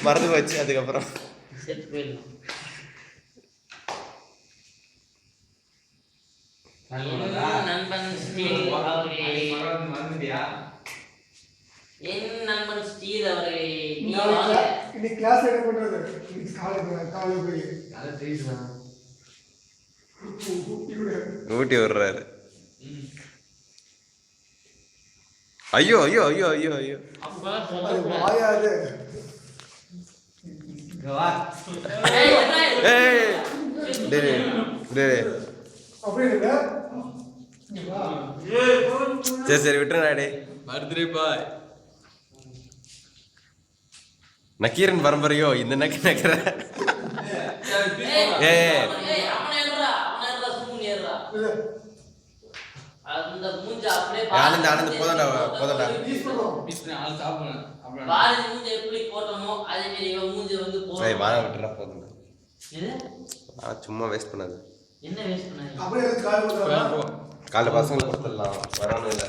மறந்து போச்சு. அதுக்கப்புறம் நண்பன் ஸ்டீல் அவர்களே இன்னைக்கு கிளாஸ் என்ன பண்றது? காலை போய் ஊட்டி விடுறாரு. ஐயோ ஐயோ ஐயோ ஐயோ ஐயோ வாயாது. சரி சரி விட்டுறாடே. பர்த்டே பாய் நக்கீரன் பரம்பரையோ இந்த நக்கி நக்கிற. ஆனந்த் ஆனந்த் போதண்டா போதண்டா. வாழ விட்டுறா போதும். சும்மா வேஸ்ட் பண்ணாது. என்ன வேஸ்ட் பண்ணாங்க? காலைல பசங்களுக்கு கொடுத்துடலாம். வரணும் இல்லை.